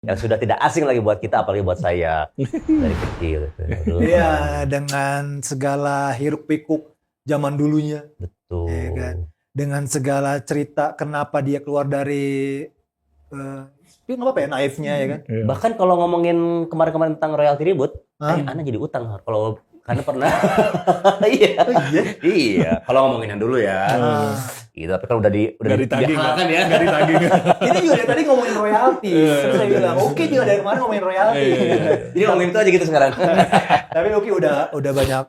yang sudah tidak asing lagi buat kita, apalagi buat saya dari kecil. Iya, dengan segala hiruk pikuk zaman dulunya. Betul. Ya kan? Dengan segala cerita kenapa dia keluar dari nggak apa-apa ya, naifnya ya kan. Iya. Bahkan kalau ngomongin kemarin-kemarin tentang royalti ribut, Hah? Ana jadi utang kalau karena pernah. Iya. Iya. Kalau ngomongin yang dulu ya. Gitu, tapi kan udah ditagih dihalalkan ya. Nggak ditagih. Ini juga dari tadi ngomongin royalti. Terus saya bilang, oke juga dari kemarin ngomongin royalti. Jadi ngomongin itu aja gitu sekarang. Tapi Oki udah banyak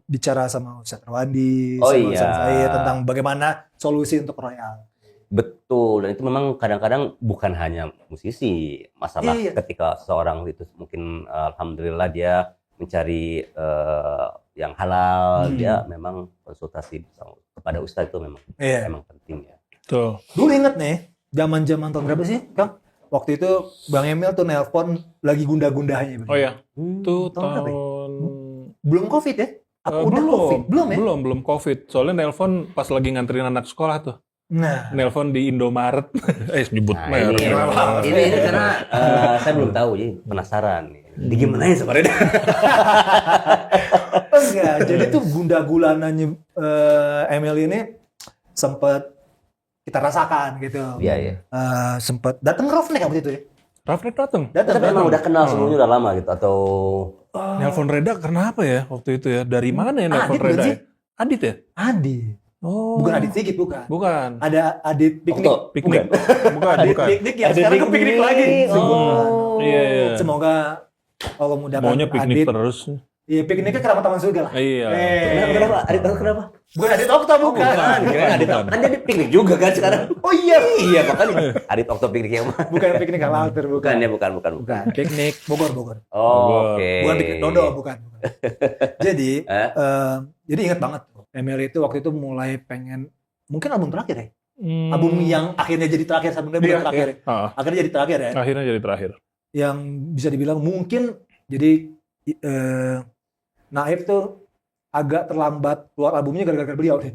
bicara sama Ustaz Rwandi, Oh sama iya. Ustaz Said tentang bagaimana solusi untuk royal. Betul, dan itu memang kadang-kadang bukan hanya musisi. Masalah Iya. ketika seseorang itu mungkin alhamdulillah dia mencari yang halal, dia memang konsultasi kepada ustadz itu memang penting ya. Tuh. Dulu inget nih, zaman tahun berapa sih, Kang? Waktu itu Bang Emil tuh nelpon lagi gundah-gundahnya. Oh ya, itu tahun berapa ya? tahun Belum Covid ya? Apa udah Covid? Belum ya? Belum Covid. Soalnya nelpon pas lagi nganterin anak sekolah tuh. Nah, Nelpon di Indomaret. Nyebut Nah, merek. ini karena saya belum tahu, jadi penasaran nih. Di gimana ya sebenarnya? enggak. Jadi tuh gundah-gulananya Emil ini sempat kita rasakan gitu. Iya, iya. Sempat datang Roughneck waktu itu ya? Rafnet datang. Tapi memang udah kenal sebelumnya udah lama gitu atau Nelpon Reda kenapa ya waktu itu ya? Dari mana ya nelpon Adit bukan Reda? sih? Ya? Adit ya? Adit. Oh. Bukan Adit Sigit, bukan. Bukan. Ada Adit Piknik. Okto. Piknik. Bukan. Adit Piknik yang sekarang ke piknik lagi. Oh. Iya, iya. Semoga Allah mudahkan Maunya piknik Adit. terus. Iya, pikniknya ke Taman Surga lah. Iya. Kenapa? Adit kenapa? Bukan Adit Okta, bukan. Kirain Adit bukan. kan dia di piknik juga kan sekarang. Oh iya. Iya, makanya Adit Okto piknik yang mana? Bukan piknik Al Alter, bukan. Bukan ya, bukan. Bukan. Piknik Bogor. Oh, oke. Bukan piknik Dodo, bukan. Jadi, Eh? jadi ingat banget. Emil itu waktu itu mulai pengen, mungkin album terakhir ya? Hmm. Album yang akhirnya jadi terakhir, sebenarnya bukan Iya, terakhir. iya. Ah, Akhirnya jadi terakhir ya. akhirnya jadi terakhir. Yang bisa dibilang mungkin jadi Naif tuh agak terlambat keluar albumnya gara-gara beliau deh.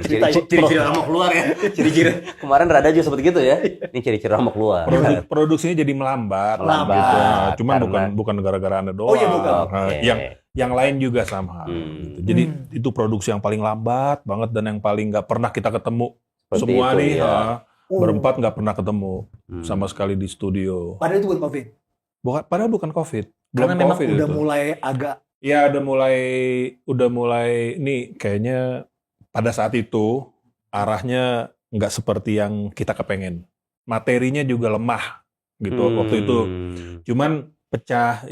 Ciri-ciri orang mau keluar ya. Ciri-ciri kemarin Rada juga seperti gitu ya. Ini ciri-ciri orang mau keluar. Produksinya jadi melambat. Melambat, Gitu. Nah, cuman karena- bukan gara-gara Anda doang. Oh iya, bukan. Nah, Oke. yang lain juga sama. Gitu. Jadi itu produksi yang paling lambat banget dan yang paling nggak pernah kita ketemu. Seperti Semua itu, nih ya. berempat nggak pernah ketemu sama sekali di studio. Padahal itu bukan Covid. Padahal bukan COVID. Karena memang COVID udah itu. mulai agak Ya udah mulai nih kayaknya pada saat itu arahnya nggak seperti yang kita kepengen. Materinya juga lemah gitu waktu itu. Cuman pecah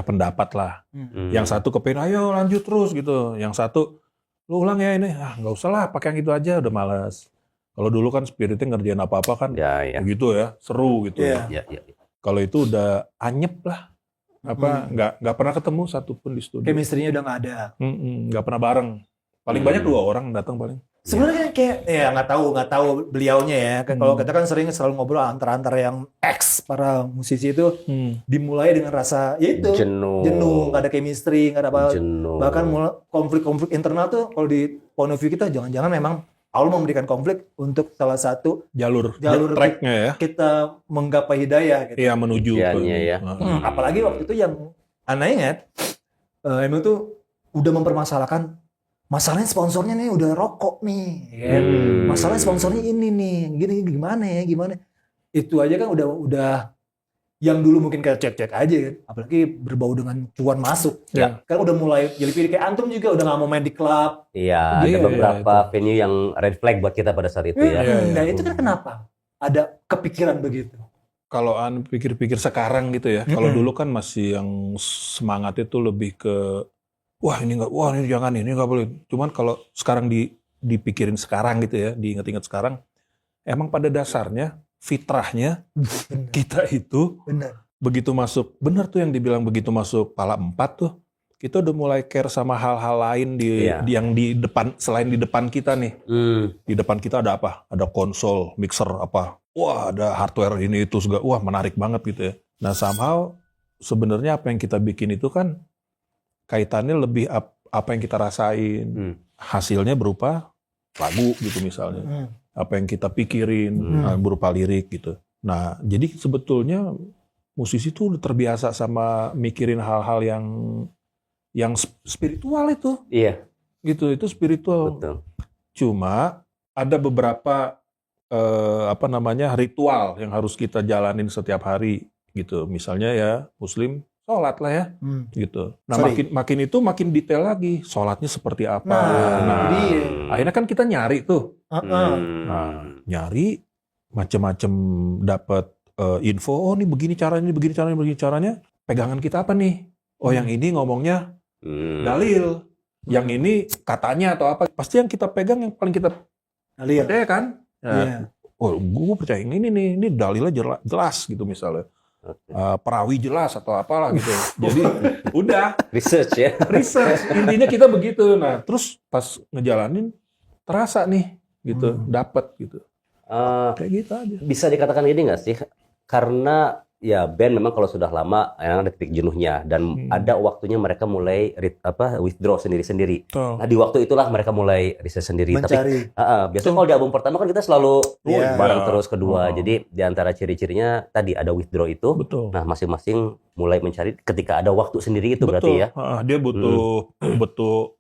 pendapat lah. Yang satu kepengen ayo lanjut terus gitu. Yang satu lu ulang ya ini. Nggak usah lah pakai yang itu aja udah malas. Kalau dulu kan spiritnya ngerjain apa-apa kan Ya, ya. begitu ya, seru gitu. Iya. Ya. Kalau itu udah anyep lah. Nggak pernah ketemu satupun di studio. chemistry-nya udah nggak ada. Nggak pernah bareng. Paling banyak 2 orang datang paling. Sebenarnya kayak ya nggak tahu beliaunya ya. Kalau kita kan sering selalu ngobrol antara yang ex para musisi itu dimulai dengan rasa ya itu jenuh, nggak ada chemistry, nggak ada apa. Jenuh. Bahkan konflik-konflik internal tuh kalau di point of view kita jangan-jangan memang Allah memberikan konflik untuk salah satu Jalur track-nya ya. kita menggapai hidayah gitu. Iya menuju ke. Iya, iya. Apalagi waktu itu yang Anda ingat, Emil tuh udah mempermasalahkan masalahnya sponsornya nih udah rokok nih, kan? Masalahnya sponsornya ini nih, gimana ya, gimana? Itu aja kan udah yang dulu mungkin kayak cek-cek aja kan, apalagi berbau dengan cuan masuk. Ya. Kan udah mulai jadi pilih kayak antum juga udah nggak mau main di klub. Iya, ada Iya, beberapa venue yang red flag buat kita pada saat itu ya. Nah itu kan kenapa? Ada kepikiran begitu. Kalau An pikir-pikir sekarang gitu ya. Kalau dulu kan masih yang semangat itu lebih ke ini jangan ini nggak boleh. Cuman kalau sekarang dipikirin sekarang gitu ya, diingat-ingat sekarang, emang pada dasarnya fitrahnya kita itu Benar. begitu masuk, benar tuh yang dibilang begitu masuk pala 4 tuh, kita udah mulai care sama hal-hal lain yang di depan, selain di depan kita nih. Di depan kita ada apa? Ada konsol, mixer apa? Wah, ada hardware ini itu juga. Wah, menarik banget gitu ya. Nah, somehow sebenarnya apa yang kita bikin itu kan kaitannya lebih apa yang kita rasain. Hasilnya berupa lagu gitu misalnya. Apa yang kita pikirin berupa lirik gitu. Nah, jadi sebetulnya musisi tuh udah terbiasa sama mikirin hal-hal yang spiritual itu. Iya. Gitu, itu spiritual. Betul. Cuma ada beberapa ritual yang harus kita jalanin setiap hari gitu. Misalnya ya Muslim sholat lah ya, gitu. Nah makin detail lagi, sholatnya seperti apa. Nah akhirnya kan kita nyari tuh, nah nyari macam-macam dapat info. Oh ini begini caranya. Pegangan kita apa nih? Oh yang ini ngomongnya dalil, yang ini katanya atau apa. Pasti yang kita pegang yang paling kita percaya kan? Ya. Oh gue percaya yang ini nih, ini dalilnya jelas gitu misalnya. Perawi jelas atau apalah gitu. Jadi udah research ya. Research intinya kita begitu. Nah, terus pas ngejalanin terasa nih gitu, dapat gitu. Kayak gitu aja. Bisa dikatakan gini nggak sih? Karena ya band memang kalau sudah lama ada titik jenuhnya dan ada waktunya mereka mulai withdraw sendiri-sendiri. Nah di waktu itulah mereka mulai riset sendiri. Mencari. Tapi biasanya kalau di album pertama kan kita selalu bareng terus kedua. Jadi di antara ciri-cirinya tadi ada withdraw itu. Betul. Nah masing-masing mulai mencari ketika ada waktu sendiri itu. Betul. Berarti ya. Dia butuh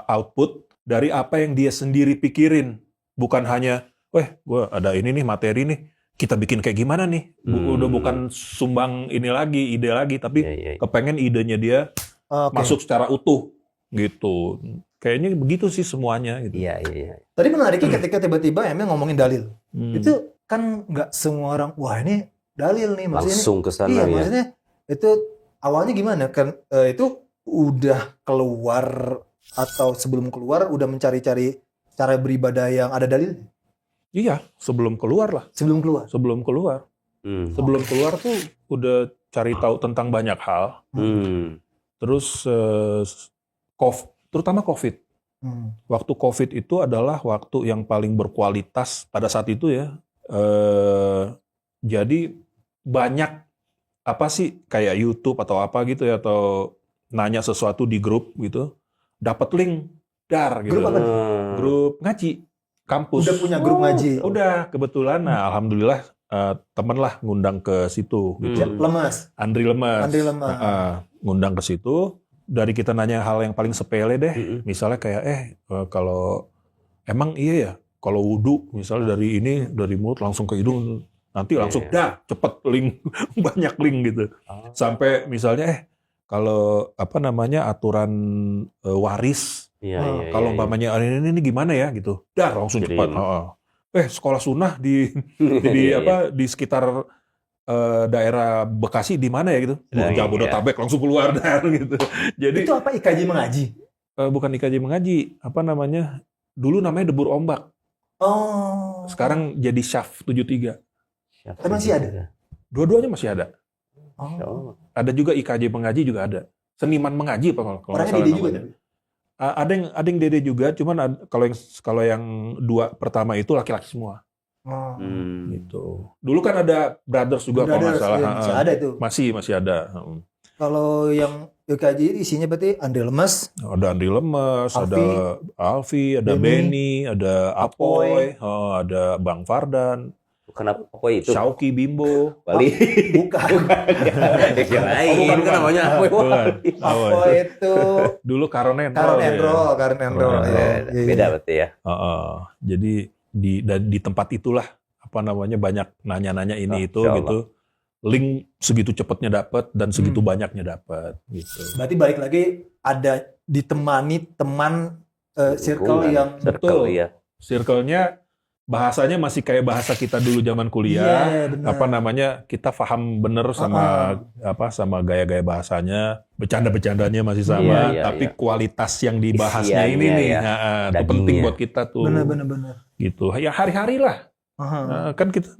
output dari apa yang dia sendiri pikirin. Bukan hanya, gue ada ini nih materi nih. Kita bikin kayak gimana nih? Udah bukan sumbang ide lagi, tapi kepengen idenya dia masuk secara utuh gitu. Kayaknya begitu sih semuanya. Gitu. Iya. Tadi menariknya ketika tiba-tiba Emil ngomongin dalil, itu kan nggak semua orang, wah ini dalil nih. Maksudnya langsung ke sana. Iya, maksudnya itu awalnya gimana? Kan itu udah keluar atau sebelum keluar udah mencari-cari cara beribadah yang ada dalil? Iya, sebelum keluar lah. Sebelum keluar? Sebelum keluar. Sebelum keluar tuh udah cari tahu tentang banyak hal. Terus terutama COVID. Waktu COVID itu adalah waktu yang paling berkualitas pada saat itu ya. Jadi banyak apa sih kayak YouTube atau apa gitu ya, atau nanya sesuatu di grup gitu, dapat link gitu. Grup apa? Grup ngaji. Kampus. Udah punya grup ngaji? Udah, kebetulan. Nah, alhamdulillah temen lah ngundang ke situ. Gitu. Andri Lemes. Ngundang ke situ. Dari kita nanya hal yang paling sepele deh. Misalnya kayak, kalau emang iya ya, kalau wudu misalnya dari mulut langsung ke hidung, nanti langsung cepet link, banyak link gitu. Sampai misalnya kalau aturan waris. Kalau umpamanya ini gimana ya gitu, langsung cepat. Sekolah sunnah di sekitar daerah Bekasi di mana ya gitu, Jabodetabek langsung keluar gitu. Jadi itu apa IKJ mengaji? Bukan IKJ mengaji, dulu namanya Debur Ombak. Sekarang jadi Syaf 73. Masih ada? Dua-duanya masih ada. Ada juga IKJ mengaji juga ada. Seniman mengaji kalau orangnya Dede juga. Ada yang Dede juga, cuman kalau yang dua pertama itu laki-laki semua. Gitu. Dulu kan ada Brothers juga kalau nggak salah. Masih ada itu. Masih ada. Kalau yang IKJ isinya berarti Andri Lemes. Ada Andri Lemes, ada Alfi, ada Benny, ada Apoy, ada Bang Fardan. Kenapa Apoy itu? Syauki Bimbo. Wali. Bukan. Bukan kan namanya Apoy itu. Dulu Karen Enrol. Beda berarti ya. Jadi di tempat itulah banyak nanya-nanya ini itu gitu. Link segitu cepatnya dapat dan segitu banyaknya dapat gitu. Berarti balik lagi ada ditemani teman circle yang betul. Circle-nya bahasanya masih kayak bahasa kita dulu zaman kuliah. Kita paham bener sama gaya-gaya bahasanya, bercanda-bercandanya masih sama, tapi kualitas yang dibahasnya ini nih itu penting buat kita tuh. Benar. Gitu. Ya hari-hari lah. Kan kita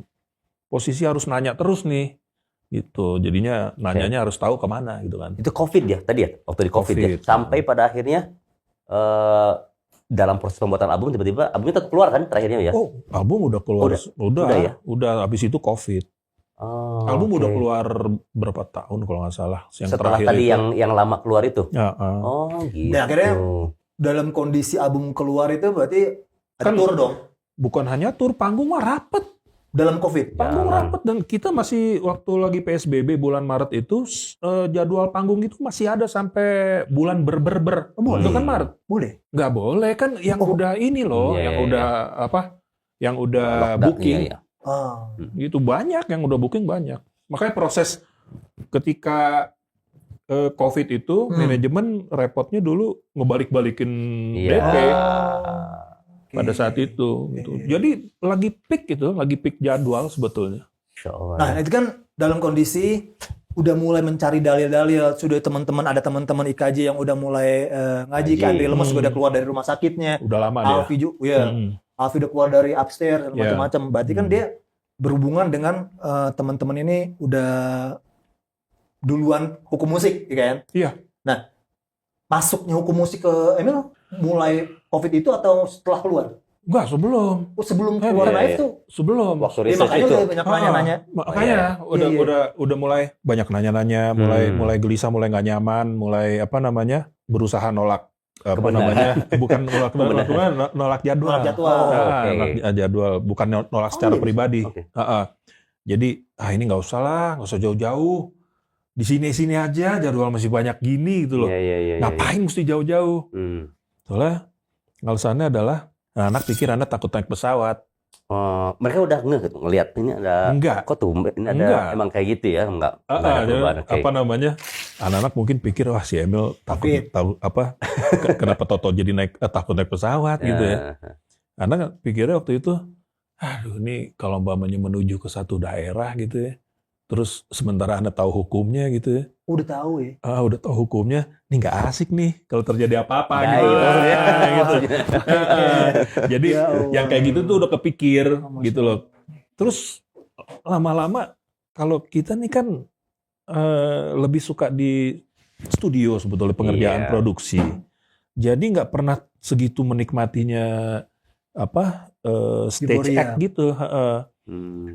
posisi harus nanya terus nih. Gitu. Jadinya nanyanya harus tahu kemana gitu kan. Itu COVID ya tadi ya, waktu di COVID ya. Sampai pada akhirnya dalam proses pembuatan album tiba-tiba albumnya tetap keluar kan terakhirnya ya? Album udah keluar. Udah habis itu COVID. Album udah keluar berapa tahun kalau nggak salah. Yang setelah tadi itu. yang lama keluar itu. Gitu. Dan akhirnya dalam kondisi album keluar itu berarti ada tour dong. Bukan hanya tour, panggung mah rapet. dalam COVID. Panggung Jangan. rapat dan kita masih waktu lagi PSBB bulan Maret itu jadwal panggung itu masih ada sampai bulan ber. Boleh. Itu kan Maret. Boleh. Nggak boleh kan yang udah ini loh, Iya, yang iya, udah apa? Yang udah Lockdown, booking. iya. Ah. Gitu banyak yang udah booking banyak. Makanya proses ketika COVID itu manajemen repotnya dulu ngebalik-balikin Iya. DP Oke. pada saat itu. Gitu. Jadi lagi peak jadwal sebetulnya. Insya Allah. Nah, itu kan dalam kondisi udah mulai mencari dalil-dalil, sudah ada teman-teman IKJ yang udah mulai ngaji, Ngaji. kan Andri Lemes udah keluar dari rumah sakitnya, Udah lama dia. Alfi juga, ya, Alfi udah keluar dari upstairs, Iya. macam-macam. Berarti kan dia berhubungan dengan teman-teman ini udah duluan hukum musik, ya kan? Iya. Nah, masuknya hukum musik ke Emil mulai COVID itu atau setelah keluar? Enggak, sebelum. Oh, sebelum keluar Iya, live iya. tuh. Sebelum. Waktu Ya, riset makanya itu. udah banyak nanya-nanya. Makanya Iya, iya. udah mulai banyak nanya-nanya, mulai gelisah, mulai nggak nyaman, mulai berusaha nolak bukan nolak jadwal. Nolak jadwal. Oke. Nolak jadwal, bukan nolak secara iya. pribadi. Oke. Jadi ini nggak usah jauh-jauh. Di sini aja jadwal masih banyak gini gitu loh. Iya. Ngapain mesti jauh-jauh? Soalnya alasannya adalah anak pikir Anda takut naik pesawat. Mereka udah ngelihat ini ada Enggak. kok tuh ini ada Enggak. emang kayak gitu ya, enggak ada perubahan. Oke. Anak-anak mungkin pikir wah si Emil Covid. kenapa Toto jadi takut naik pesawat gitu ya. Anak pikirnya waktu itu, aduh ini kalau umpamanya menuju ke satu daerah gitu ya, terus sementara Anda tahu hukumnya gitu ya, Udah tahu ya. udah tahu hukumnya, ini nggak asik nih kalau terjadi apa-apa Nah, gitu. itu maksudnya. Gitu. Jadi Ya Allah. yang kayak gitu tuh udah kepikir Masya gitu loh. Terus lama-lama kalau kita nih kan lebih suka di studio sebetulnya pengerjaan Iya. produksi. Jadi nggak pernah segitu menikmatinya stage Euforia. act gitu.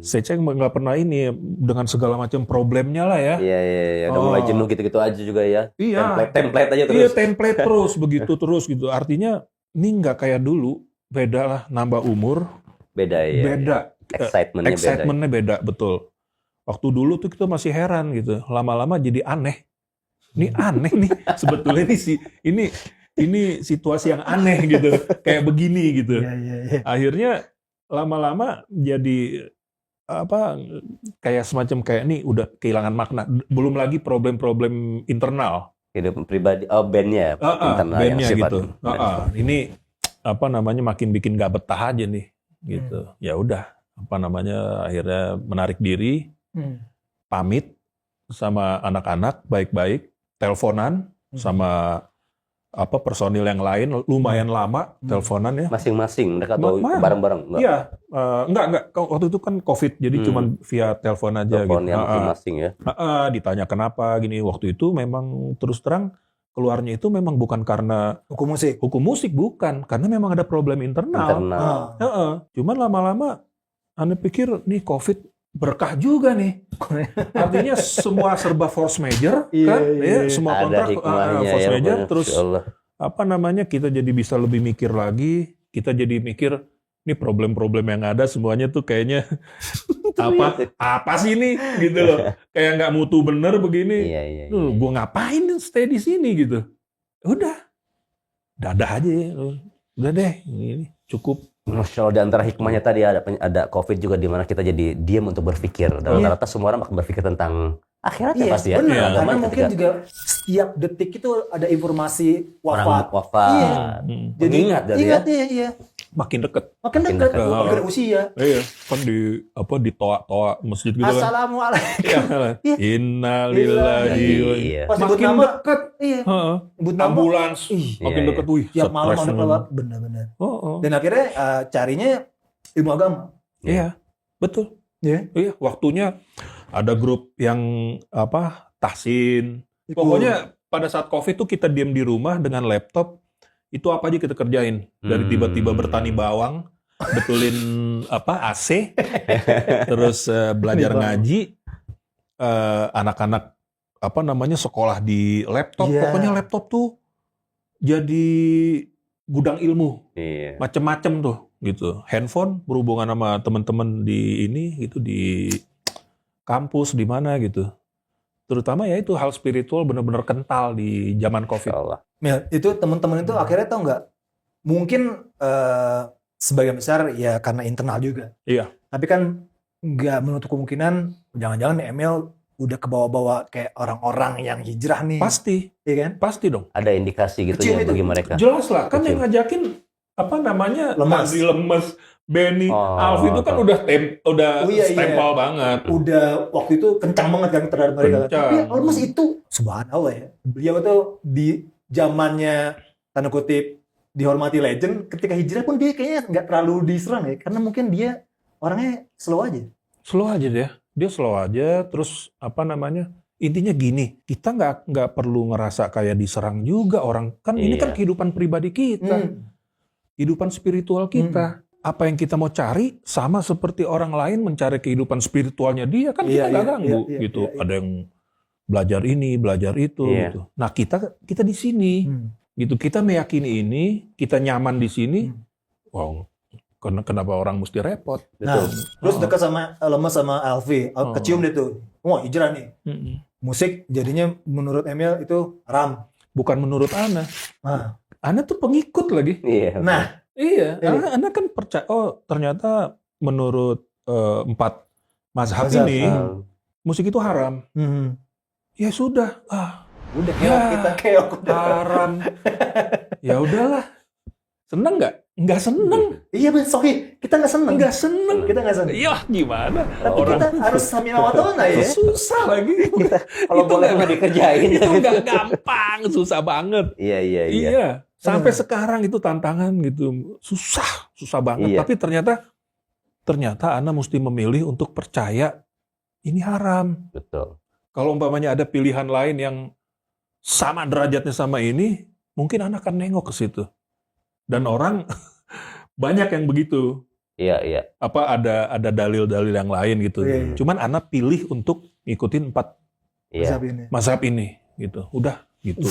Stage act nggak pernah ini dengan segala macam problemnya lah ya. Iya. Udah mulai jenuh gitu-gitu aja juga ya. Iya. Template aja Iya, terus. template terus begitu terus gitu. Artinya ini nggak kayak dulu. Beda lah, nambah umur, Beda ya. beda. Excitementnya beda. Excitementnya beda, betul. Waktu dulu tuh kita masih heran gitu. Lama-lama jadi aneh. Ini aneh nih. Sebetulnya ini situasi yang aneh gitu. Kayak begini gitu. Iya. Akhirnya lama-lama jadi kayak semacam kayak nih udah kehilangan makna. Belum lagi problem-problem internal. Hidup pribadi, bandnya. internal yang Bandnya sifat. gitu. Ini makin bikin gak betah aja nih gitu. Ya udah akhirnya menarik diri, pamit sama anak-anak baik-baik, teleponan sama personil yang lain lumayan lama teleponan ya. Masing-masing mereka tahu bareng-bareng enggak? Iya, enggak. Waktu itu kan COVID, jadi cuman via telepon aja Telepon gitu. yang masing-masing ya. Ditanya kenapa gini. Waktu itu memang terus terang keluarnya itu memang bukan karena Hukum musik. bukan, karena memang ada problem internal. Cuman lama-lama Anda pikir nih COVID berkah juga nih. Artinya semua serba force major kan? Iya. Semua Ada kontrak hikmahnya force ya. major Masya terus Allah. kita jadi bisa lebih mikir lagi, kita jadi mikir ini problem-problem yang ada semuanya tuh kayaknya apa sih ini gitu loh. Kayak nggak mutu bener begini. Iya. Gue ngapain stay di sini gitu. Udah. Dadah aja ya. Udah deh, ini cukup. Masya Allah, di antara hikmahnya tadi ada COVID juga di mana kita jadi diam untuk berpikir. Dan rata-rata semua orang berpikir tentang akhirat ya pasti ya. Benar. Iya. Karena Ketika mungkin juga setiap detik itu ada informasi orang wafat. wafat. Iya. Jadi ingat dari ya. Ingat iya. Makin deket. Makin Makin dekat, dekat. makin usia. Iya, kan di toa masjid gitu kan. Assalamualaikum. Iya. Innalillahi wa Iya. Pas sebut makin nama, deket. iya. Heeh. Sebut nama. Ambulans Ih, makin iya. deket. Wih, Tiap malam stres ada nih. lewat. Benar-benar. Oh. Dan akhirnya carinya ilmu agama. Iya, betul. Iya. Iya, waktunya ada grup yang tahsin. Pokoknya pada saat COVID tuh kita diam di rumah dengan laptop, itu apa aja kita kerjain. Dari tiba-tiba bertani bawang, betulin AC, terus belajar ngaji, anak-anak sekolah di laptop. Iya. Pokoknya laptop tuh jadi gudang ilmu, Iya. macem-macem tuh. gitu. Handphone berhubungan sama teman-teman di ini gitu, di kampus di mana gitu. Terutama ya itu hal spiritual benar-benar kental di zaman Covid. Ya, itu teman-teman itu akhirnya tahu nggak? Mungkin sebagian besar ya karena internal juga. Iya. Tapi kan nggak menutup kemungkinan jangan-jangan Emil udah kebawa-bawa kayak orang-orang yang hijrah nih. Pasti, iya kan? pasti dong. Ada indikasi gitu Kecil ya itu. bagi mereka. Jelas lah, kan Kecil. yang ngajakin apa namanya Lemas. Nazi Lemes, Benny, Oh, Alf itu kan tahu. udah Oh, iya, stempel banget. Udah waktu itu kencang banget kan terhadap mereka. Kencang. Tapi lemes itu subhanallah ya. Beliau itu di zamannya tanda kutip dihormati legend, ketika hijrah pun dia kayaknya nggak terlalu diserang ya, karena mungkin dia orangnya slow aja. Slow aja dia slow aja. Terus apa namanya? Intinya gini, kita nggak perlu ngerasa kayak diserang juga orang. Kan ini Iya. kan kehidupan pribadi kita, kehidupan spiritual kita. Apa yang kita mau cari sama seperti orang lain mencari kehidupan spiritualnya dia, kan kita nggak ganggu gitu. Ada yang belajar ini, belajar itu gitu. Nah, kita di sini gitu. Kita meyakini ini, kita nyaman di sini. Wow, kenapa orang mesti repot? Nah, terus dekat sama lemes sama Alfi, kecium deh tuh. Wah, hijrah nih. Musik jadinya menurut Emil itu haram. Bukan menurut Ana. Nah, Ana tuh pengikut lagi. Iya. nah Iya, Ana kan percaya. Oh, ternyata menurut 4 mazhab ini musik itu haram. Ya sudah, udah Ya, kita keok udah. haram. Ya udahlah. Seneng nggak? Nggak seneng. Iya, Ben, sorry, kita nggak seneng. Nggak seneng. Kita nggak seneng. Ya gimana? Tapi kita harus sambil watona ya. Susah lagi. Kalau Itu boleh nggak- mah dikerjain. Itu nggak gampang, susah banget. Iya. Iya. Sampai sekarang itu tantangan gitu. Susah banget. Iya. Tapi ternyata Ana mesti memilih untuk percaya ini haram. Betul. Kalau umpamanya ada pilihan lain yang sama derajatnya sama ini, mungkin Ana akan nengok ke situ. Dan orang banyak yang begitu. Iya. Apa ada dalil-dalil yang lain gitu. Iya. Cuman Ana pilih untuk ngikutin 4 Iya. mazhab ini gitu. Udah gitu.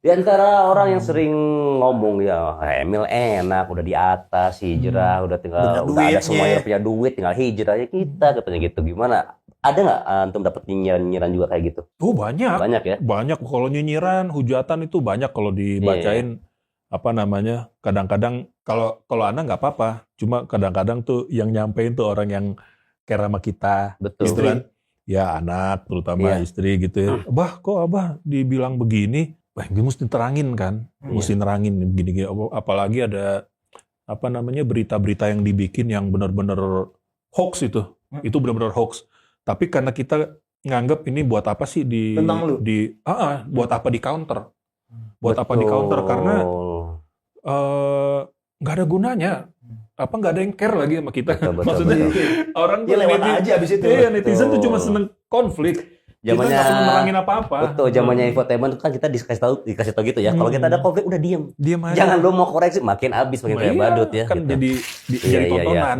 Di antara orang yang sering ngomong ya Emil enak, udah di atas hijrah, udah tinggal udah ada semuanya punya duit, tinggal hijrah aja kita katanya gitu. Gimana? Ada nggak antum dapat nyinyiran juga kayak gitu? Oh, banyak. Banyak ya? Banyak kalau nyinyiran, hujatan itu banyak kalau dibacain apa namanya. Kadang-kadang kalau Ana nggak apa-apa, cuma kadang-kadang tuh yang nyampein tuh orang yang care sama kita. Betul. Istri. Ya anak, terutama istri gitu ya. Bah, kok Abah dibilang begini? Wah, gue mesti terangin kan. Mesti nerangin begini-gini. Apalagi ada apa namanya berita-berita yang dibikin yang benar-benar hoax itu. Itu benar-benar hoax. Tapi karena kita nganggap ini buat apa sih Tentang lu? buat apa di counter? Buat apa di counter? Karena nggak ada gunanya. Apa nggak ada yang care lagi sama kita? Betul, Maksudnya orang Dia lewat aja abis itu. Iya, netizen tuh cuma seneng konflik. Zamannya Kita nggak seneng nerangin apa-apa. Betul, zamannya infotainment itu kan kita dikasih tahu gitu ya. Kalau kita ada konflik udah diem. Diam aja. Jangan lu mau koreksi, makin habis makin kayak badut ya. Kan gitu. jadi tontonan.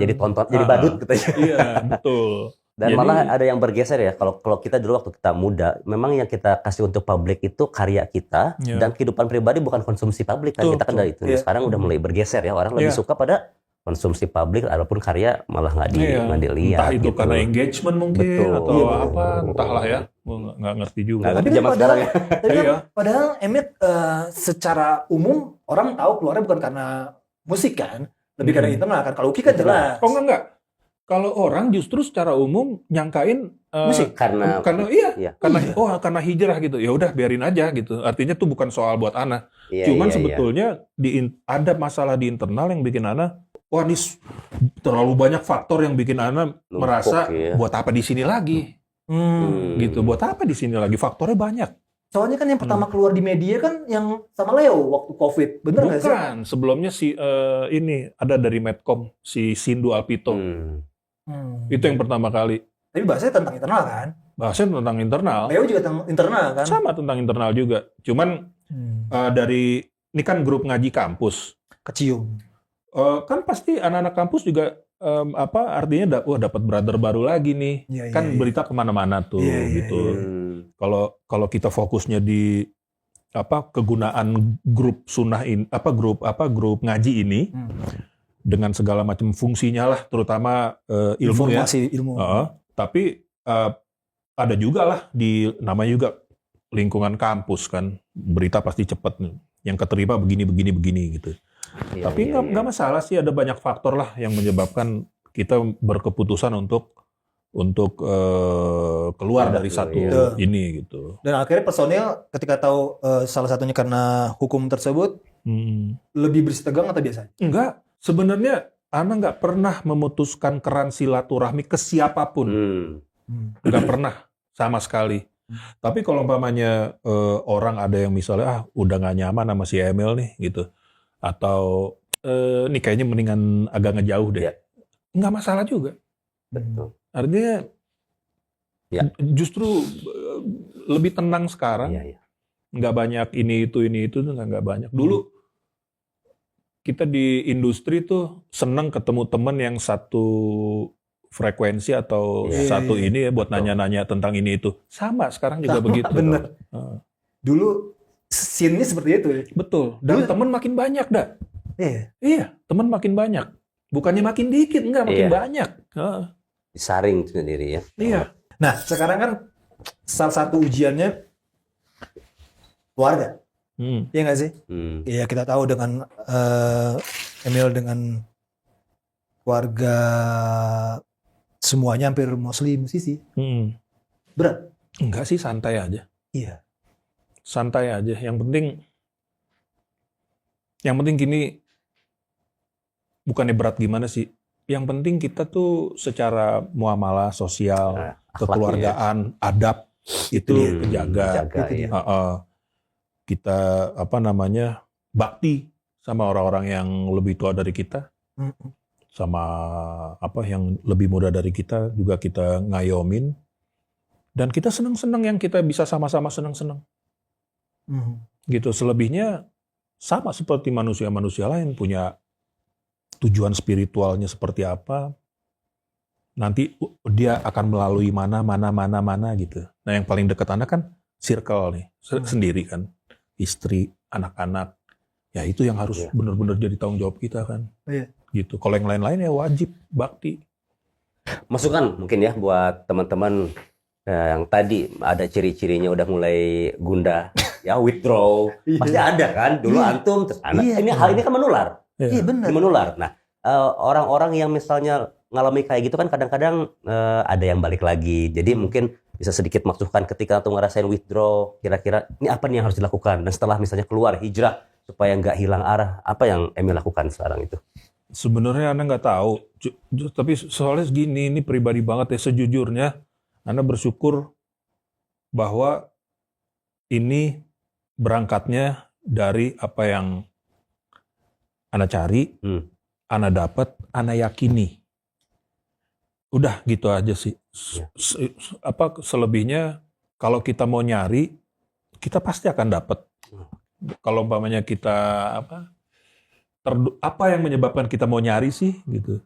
Jadi badut katanya. Iya, betul. Dan Jadi- malah ada yang bergeser ya. Kalau kita dulu waktu kita muda, memang yang kita kasih untuk publik itu karya kita Iya. dan kehidupan pribadi bukan konsumsi publik kan. Betul, Kita kan dari itu. Iya. Sekarang udah mulai bergeser ya. Orang lebih Iya. suka pada konsumsi publik, walaupun karya malah nggak Iya. dilihat. Entah itu gitu. karena engagement mungkin Betul. atau Iya, apa, entahlah ya. Gua nggak ngerti juga. Nggak ngerti Tapi zaman kan sekarang ya. Tapi kan Iya. padahal Emil secara umum orang tahu keluarnya bukan karena musik kan, lebih karena internal kan. Kalau Uki kan jelas. Oh enggak. Kalau orang justru secara umum nyangkain Musik. Karena iya. Karena hijrah gitu. Ya udah biarin aja gitu. Artinya tuh bukan soal buat Ana. iya, Cuman iya, sebetulnya ada masalah di internal yang bikin Ana, wah ini terlalu banyak faktor yang bikin Ana Numpuk, merasa ya. buat apa di sini lagi gitu. Buat apa di sini lagi? Faktornya banyak. Soalnya kan yang pertama keluar di media kan yang sama Leo waktu COVID. Bener nggak sih? Bukan, sebelumnya ini ada dari Medcom si Sindu Alpito. Itu yang pertama kali. Tapi bahasanya tentang internal kan? Bahasanya tentang internal. Leo juga tentang internal kan? Sama tentang internal juga. Cuman dari ini kan grup ngaji kampus. Kecium. Kan pasti anak-anak kampus juga artinya dapat brother baru lagi nih. Iya, Kan iya, berita kemana-mana tuh Iya, iya, gitu. iya. Kalau kita fokusnya di kegunaan grup sunnah grup ngaji ini, dengan segala macam fungsinya lah, terutama ilmu ya. Informasi ilmu. Tapi ada juga lah namanya juga lingkungan kampus kan, berita pasti cepat nih. Yang keterima begini gitu. Tapi nggak masalah sih, ada banyak faktor lah yang menyebabkan kita berkeputusan untuk keluar dari satu ini gitu. Dan akhirnya personil ketika tahu salah satunya karena hukum tersebut lebih bersitegang atau biasa? Enggak, sebenarnya Ana nggak pernah memutuskan keran silaturahmi ke siapapun, nggak pernah sama sekali. Tapi kalau umpamanya orang ada yang misalnya udah nggak nyaman sama si Emil nih gitu, atau nih kayaknya mendingan agak ngejauh deh, nggak masalah juga. Betul. Artinya justru lebih tenang sekarang, nggak banyak ini itu nggak banyak. Dulu kita di industri tuh seneng ketemu temen yang satu frekuensi atau satu ini ya buat nanya-nanya tentang ini itu. Sama sekarang juga begitu. Bener. Dulu scene-nya seperti itu ya. Betul. Dan temen makin banyak dah. Iya, temen makin banyak. Bukannya makin dikit, enggak makin banyak. Disaring sendiri ya. Iya. Nah, sekarang kan salah satu ujiannya keluarga. Iya nggak sih? Iya, kita tahu dengan Emil dengan keluarga semuanya hampir muslim sih. Berat? Enggak sih, santai aja. Iya. Santai aja. Yang penting gini, bukannya berat gimana sih? Yang penting kita tuh secara muamalah sosial, kekeluargaan, adab itu kejaga. Kita bakti sama orang-orang yang lebih tua dari kita, sama yang lebih muda dari kita juga kita ngayomin, dan kita senang-senang yang kita bisa sama-sama senang-senang. Gitu. Selebihnya sama seperti manusia-manusia lain, punya tujuan spiritualnya seperti apa, nanti dia akan melalui mana gitu. Nah, yang paling dekat anak kan circle nih, sendiri kan, istri, anak-anak, ya itu yang harus benar-benar jadi tanggung jawab kita kan. Gitu. Kalau yang lain-lain ya wajib bakti. Masukan mungkin ya buat teman-teman yang tadi ada ciri-cirinya udah mulai gundah, ya withdraw, pasti ada kan. Dulu antum terus anak. Hal ini kan menular. Iya benar. Menular. Nah, orang-orang yang misalnya ngalami kayak gitu kan kadang-kadang ada yang balik lagi. Jadi mungkin bisa sedikit masukan ketika antum ngerasain withdraw, kira-kira ini apa nih yang harus dilakukan? Dan setelah misalnya keluar hijrah supaya nggak hilang arah, apa yang Emil lakukan sekarang itu? Sebenarnya Anda nggak tahu, tapi soalnya segini, ini pribadi banget ya, sejujurnya Anda bersyukur bahwa ini berangkatnya dari apa yang Anda cari, Anda dapat, Anda yakini. Udah gitu aja sih. Selebihnya kalau kita mau nyari, kita pasti akan dapat. Kalau umpamanya kita apa yang menyebabkan kita mau nyari sih gitu.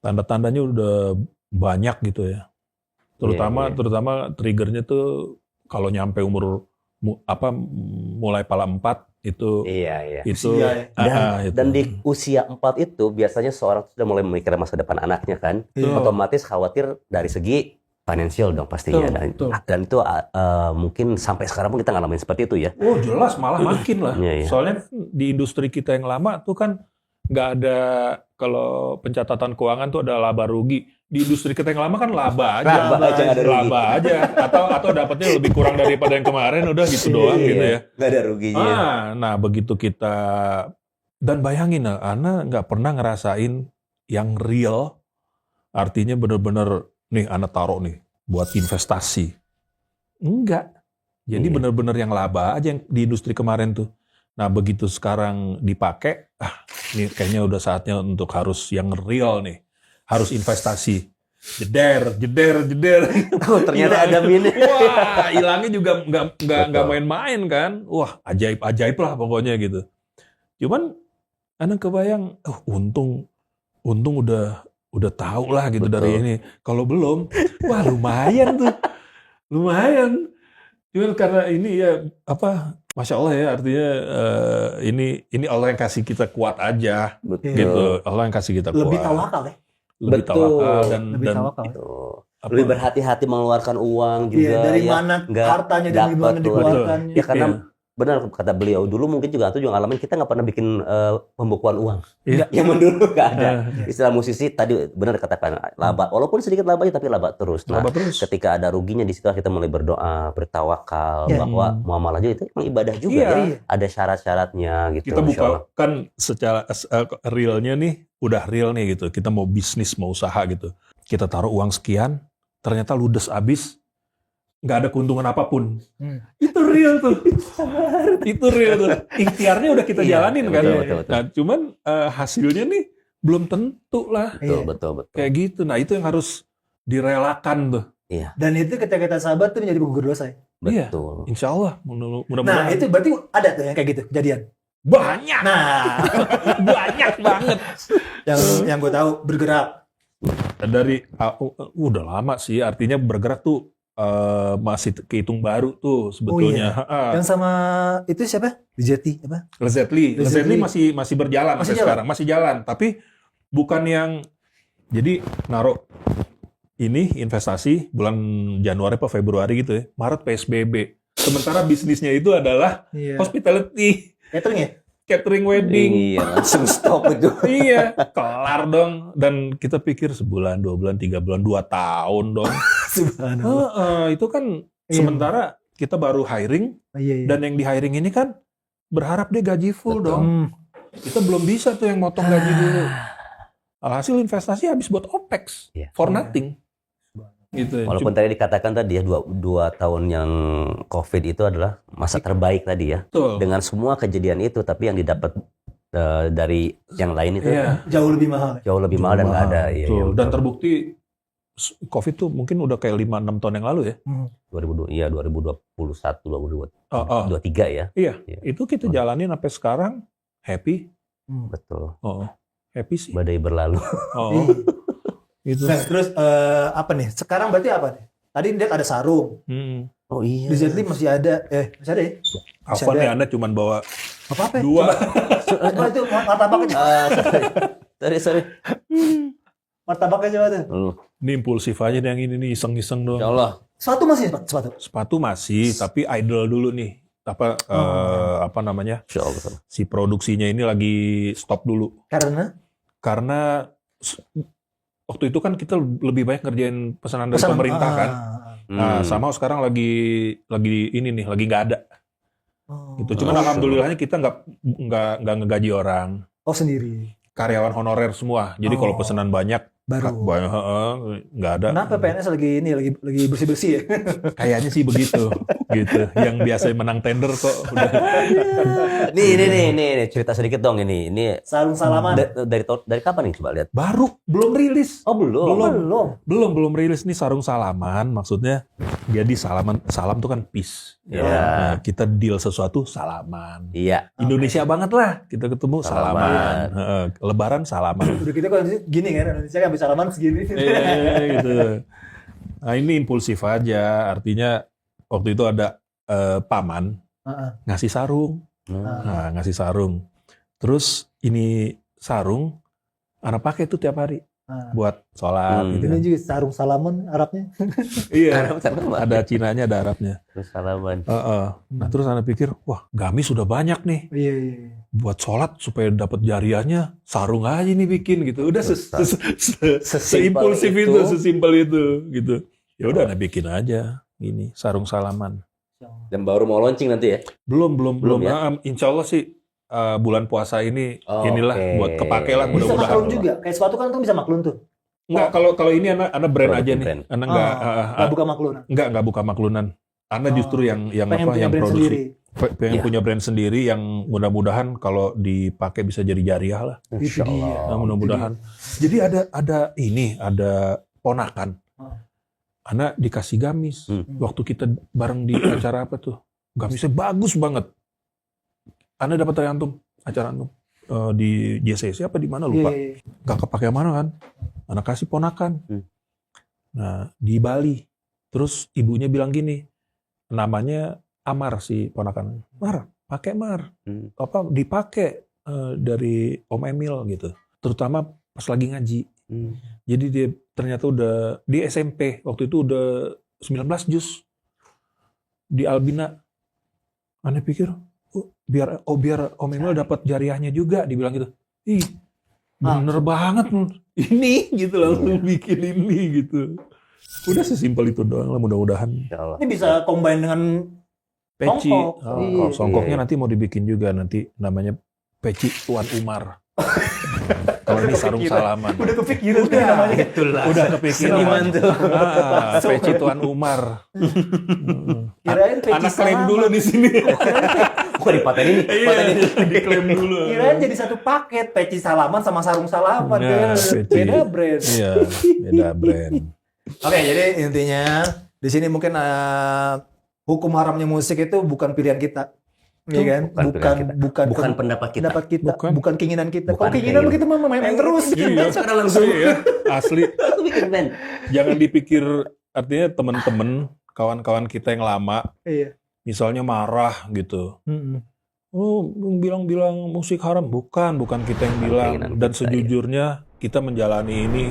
Tanda-tandanya udah banyak gitu ya. Terutama triggernya tuh kalau nyampe umur mulai pala 4 itu. Itu. Dan di usia 4 itu biasanya seorang sudah mulai memikirkan masa depan anaknya kan. Otomatis khawatir dari segi finansial dong pastinya. Dan itu mungkin sampai sekarang pun kita ngalamin seperti itu ya. Oh jelas, malah makin lah. Soalnya di industri kita yang lama tuh kan nggak ada, kalau pencatatan keuangan tuh ada laba rugi. Di industri kita yang lama kan laba aja. Atau dapatnya lebih kurang daripada yang kemarin, udah gitu doang gitu ya. Nggak ada ruginya. Nah begitu kita, dan bayangin, Ana nggak pernah ngerasain yang real, artinya bener-bener nih Ana taruh nih buat investasi. Enggak. Jadi bener-bener yang laba aja yang di industri kemarin tuh. Nah begitu sekarang dipakai, ini kayaknya udah saatnya untuk harus yang real nih. Harus investasi. Jeder. Oh, ternyata ada minus. Wah, hilangnya juga nggak main-main kan. Wah, ajaib lah pokoknya gitu. Cuman Ana kebayang, untung udah tahu lah gitu. Betul. Dari ini. Kalau belum, wah lumayan tuh. Lumayan. Cuman karena ini ya Masya Allah ya, artinya ini Allah yang kasih kita kuat aja, Betul. gitu. Allah yang kasih kita kuat. Lebih tawakal ya. Lebih Betul. tawakal Lebih dan tawakal. Tuh. apa, Lebih berhati-hati mengeluarkan uang juga. Iya, dari ya. mana Nggak hartanya dan dapat gimana tuh. dikeluarkannya. Ya karena Iya. benar kata beliau dulu mungkin juga antum juga ngalamin kita nggak pernah bikin pembukuan uang. Iya. Yang dulu nggak ada. Iya. Istilah musisi tadi benar katakan laba, walaupun sedikit labanya tapi laba terus. Nah, Laba terus. ketika ada ruginya di situ kita mulai berdoa, bertawakal Iya. bahwa muamalah juga itu emang ibadah juga Iya. ya. Ada syarat-syaratnya gitu. Kita Masya Allah. buka kan secara realnya nih, udah real nih gitu. Kita mau bisnis, mau usaha gitu. Kita taruh uang sekian, ternyata ludes abis, nggak ada keuntungan apapun. Itu real tuh. Itu real tuh. Ikhtiarnya udah kita Iya, jalanin kan. betul. Nah, cuman hasilnya nih belum tentu lah. Betul, Iya. betul. Kayak gitu. Nah, itu yang harus direlakan tuh. Dan itu ketika kita sabar tuh menjadi penggugur dosa ya. Iya. Betul. Insya Allah. Nah Mudah-mudahan. itu berarti ada tuh yang kayak gitu kejadian. Banyak. Nah Banyak banget. yang gue tahu bergerak. Dari udah lama sih, artinya bergerak tuh masih kehitung baru tuh sebetulnya. Yang sama itu siapa? Dijeti apa? Lezzetli masih berjalan Masih sampai sekarang, masih jalan. Tapi bukan yang jadi naruh ini investasi bulan Januari atau Februari gitu ya, Maret PSBB. Sementara bisnisnya itu adalah hospitality, Catering ya? catering wedding. Iya, langsung stop itu. Iya, kelar dong. Dan kita pikir sebulan, 2 bulan, 3 bulan, 2 tahun dong. Subhanallah. Itu kan Iya. sementara kita baru hiring, Iya. dan yang di hiring ini kan berharap dia gaji full Betul. dong. Kita belum bisa tuh yang motong gaji dulu. Alhasil investasi habis buat OPEX, Iya. for nothing. Gitu. Walaupun tadi dikatakan tadi ya dua tahun yang COVID itu adalah masa terbaik tadi ya. Betul. Dengan semua kejadian itu, tapi yang didapat dari yang lain itu Iya. Jauh lebih mahal. jauh lebih mahal dan nggak ada. Iya, Betul. iya, Dan betul. terbukti COVID tuh mungkin udah kayak 5-6 tahun yang lalu ya. 2021, 2023 Oh, ya. iya, Iya. itu kita jalanin sampai sekarang happy. Betul. Oh, happy sih. Badai berlalu. Oh, itu. Nah, terus apa nih? Sekarang berarti apa nih? Tadi dia ada sarung. Hmm. Oh iya. Di Zetli masih ada. Masih ada ya? Apa nih Anda cuman bawa Apa-apa ya? 2? Coba itu martabaknya. Sorry. Martabaknya coba tuh. Ini impulsif aja nih yang ini nih, iseng-iseng dong. Ya Allah. Sepatu masih sepatu. Sepatu masih, tapi idle dulu nih. Apa namanya? Insya Allah. Si produksinya ini lagi stop dulu. Karena waktu itu kan kita lebih banyak ngerjain pesanan dari pemerintah kan. Nah, sama sekarang lagi ini nih, lagi nggak ada. Gitu. Cuman alhamdulillahnya kita nggak ngegaji orang. Oh sendiri. Karyawan honorer semua. Jadi kalau pesanan banyak nggak ada. Kenapa PNS lagi bersih-bersih ya? Kayaknya sih begitu, gitu. Yang biasa menang tender kok. Udah. Nih, cerita sedikit dong ini. Ini Sarung salaman. dari kapan nih coba lihat? Baru, belum rilis. Oh Belum rilis nih sarung salaman. Maksudnya, jadi salam tuh kan peace. Iya. Nah, kita deal sesuatu salaman. Iya. Indonesia banget lah. Kita ketemu salaman. Lebaran salaman. Udah kita kan gini kan, Indonesia kan bisa salaman segini. Gitu. Nah ini impulsif aja. Artinya waktu itu ada paman ngasih sarung. Nah, ngasih sarung. Terus ini sarung anak pakai tuh tiap hari buat sholat gitu Ini kan. juga sarung salaman Arabnya. Iya. Ada Cinanya, ada Arabnya. Terus salaman. Nah terus anak pikir, wah gamis sudah banyak nih. Iya. Buat sholat supaya dapat jariahnya, sarung aja nih bikin gitu. Udah seimpulsif itu, sesimpel itu gitu. Ya udah anak bikin aja gini, sarung salaman. Dan baru mau launching nanti ya? Belum ya? Insya Allah sih bulan puasa ini inilah buat kepake lah Bisa mudah-mudahan. maklun juga. Kayak sepatu kan tuh bisa maklun tuh. Enggak, kalau ini anak brand aja nih. Brand. Anak Nggak buka maklunan. enggak buka maklunan. Anak justru yang Pengen punya yang brand produksi. sendiri. Pengen punya brand sendiri yang mudah-mudahan kalau dipakai bisa jadi jariah lah. Itu dia. Nah, mudah-mudahan. Jadi ada ponakan. Anak dikasih gamis. Waktu kita bareng di acara apa tuh? Gamisnya bagus banget. Anak dapat dari antum, acara antum. Di JCC apa di mana lupa. Gak kepake mana kan. Anak kasih ponakan. Nah, di Bali. Terus ibunya bilang gini, namanya Amar si ponakan. Mar, pakai Mar. Apa dipakai dari Om Emil gitu. Terutama pas lagi ngaji. Jadi dia ternyata udah di SMP waktu itu udah 19 juz di Albina. Aneh pikir, biar Om Emil dapat jariahnya juga, dibilang gitu. Ih, bener banget ini gitu, langsung bikin ini gitu. Udah sesimpel itu doang lah, mudah-mudahan. Ini bisa combine dengan Peci. songkok. Kalau songkoknya nanti mau dibikin juga, nanti namanya Peci Tuan Umar. Kalau ini sarung salaman. Udah kepikiran tuh namanya. Itulah. Udah kepikiran. Seniman tuh. Peci Tuan Umar. Kirain Peci Anak klaim salaman. dulu di sini. Kok dipatenin nih? Patenin dulu. Diklaim dulu. Kirain jadi satu paket Peci salaman sama sarung salaman. Nah, Kan? Peci. Beda brand. Iya, beda brand. Oke, jadi intinya di sini mungkin hukum haramnya musik itu bukan pilihan kita. Iya kan? Bukan pendapat kita. Pendapat kita, bukan keinginan kita. Bukan Kalau keinginan keinginan. kita mah main terus. Iya, Sekarang langsung. Iya, asli. Aku bikin band. Jangan dipikir, artinya teman-teman, kawan-kawan kita yang lama, Iya. misalnya marah gitu. Oh, bilang-bilang musik haram. Bukan kita yang bilang. Keinginan Dan kita, sejujurnya kita menjalani ini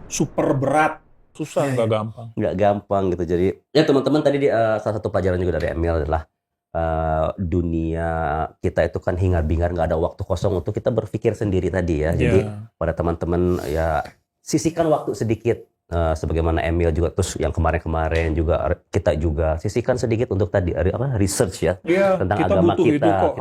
super berat. Susah, nggak gampang. Nggak gampang gitu. Jadi ya teman-teman tadi salah satu pelajaran juga dari Emil adalah dunia kita itu kan hingar-bingar, nggak ada waktu kosong untuk kita berpikir sendiri tadi ya. Jadi pada teman-teman ya sisihkan waktu sedikit. Sebagaimana Emil juga, terus yang kemarin-kemarin juga kita juga sisihkan sedikit untuk tadi research ya, tentang kita agama butuh kita. itu kok.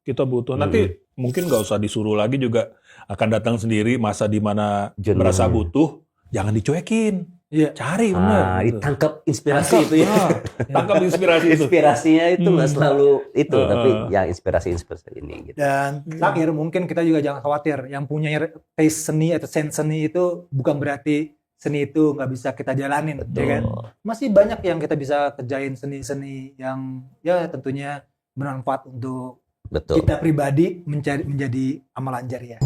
Kita butuh ya. Nanti mungkin nggak usah disuruh lagi juga, akan datang sendiri masa di mana merasa butuh, jangan dicuekin. Iya. Cari benar. Ditangkap inspirasi itu ya. Tangkap inspirasi itu. Inspirasinya itu nggak selalu itu, tapi yang inspirasi ini gitu. Dan terakhir mungkin kita juga jangan khawatir, yang punya taste seni atau sense seni itu bukan berarti seni itu nggak bisa kita jalanin, ya kan? Masih banyak yang kita bisa kerjain seni-seni yang ya tentunya bermanfaat untuk kita pribadi menjadi amalan jariah.